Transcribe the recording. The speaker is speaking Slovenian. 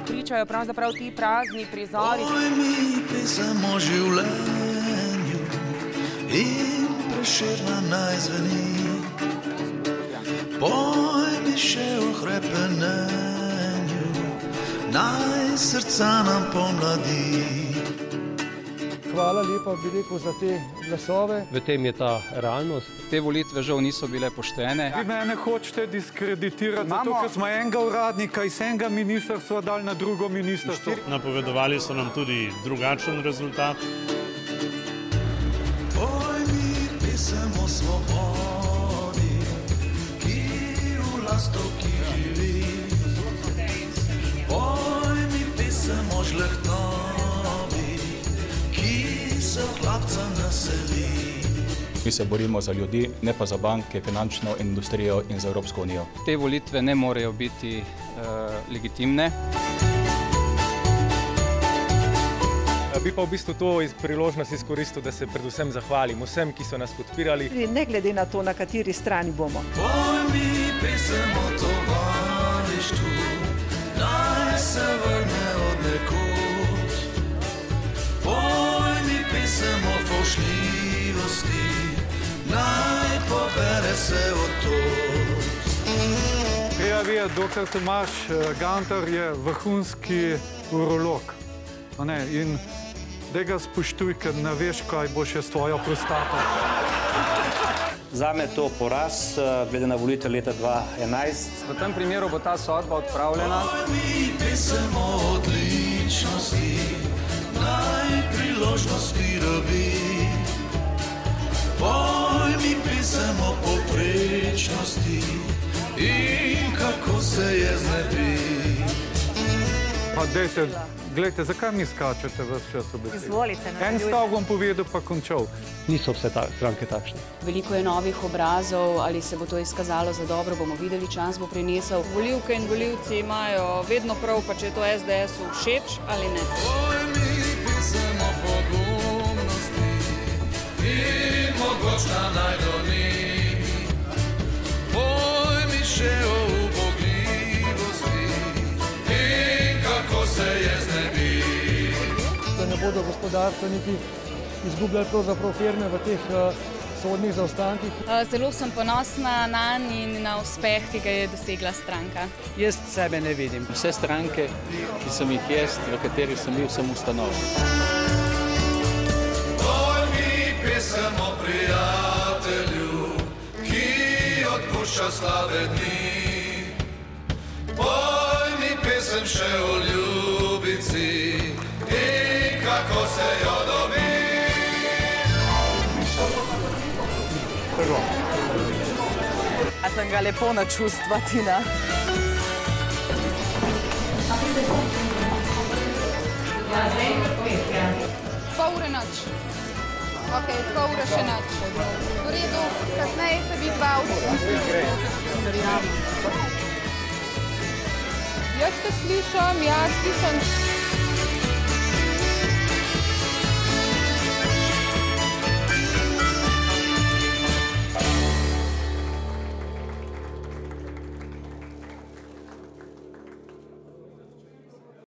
Pričajo pravzaprav ti prazni prizori. Poj mi pesem o življenju in Prešerna naj zveni. Poj mi še o hrepenenju, naj srca nam pomladi. Hvala lepa, bi rekel, za te glasove. V tem je ta realnost. Te volitve žal niso bile poštene. Vi mene hočete diskreditirati, zato ker smo enega uradnika iz enega ministrstva dali na drugo ministrstvo. Napovedovali so nam tudi drugačen rezultat. Poj mi pesem o svobodi, ki v lastovki živi. Poj mi pesem o žlehtobi, ki se hlapcem naseli. Mi se borimo za ljudi, ne pa za banke, finančno industrijo in za Evropsko unijo. Te volitve ne morejo biti legitimne. Bi pa v bistvu to priložnost izkoristil, da se predvsem zahvalim vsem, ki so nas podpirali. Ne glede na to, na kateri strani bomo. Poj mi pesem o tovarištvu, naj se vrne od nekod. Poj mi pesem o fovšljivosti, naj pobere se od tod. Prijavija, doktor Tomaž Gantar je vrhunski urolog. In da ga spoštuj, ker ne veš, kaj bo še s tvojo prostato. Zame je to poraz, glede na volitve leta 2011. V tem primeru bo ta sodba odpravljena. Poj mi pesem o odličnosti, naj priložnosti dobi. Poj mi pesem o povprečnosti in kako se je znebi. Pa dejte, gledajte, zakaj mi skačete ves čas v besedi? Izvolite, nadaljujte. En stav bom povedal, pa končal. Niso vse stranke takšne. Veliko je novih obrazov, ali se bo to izkazalo za dobro, bomo videli, čas bo prinesel. Volivke in volivci imajo vedno prav, pa če je to SDS-u všeč ali ne. Poj mi pesem o pogumnosti in mogočna naj doni. Poj mi še o ubogljivosti in kako se je znebi. Da ne bodo gospodarstveniki izgubljali pravzaprav firme v teh sodnih zaostankih. Zelo sem ponosna nanj in na uspeh, ki ga je dosegla stranka. Jaz sebe ne vidim. Vse stranke, ki sem jih jaz, v katerih sem bil, sem ustanovil. Poj mi pesem o prijatelju, ki odpušča slabe dni. Poj mi pesem še o ljubici in kako se jo dobi. A sem ga lepo načustva, Tina. Pol ure noč. Ok, pol ure še noč. V redu, kasneje se bi dva Jaz te slišam,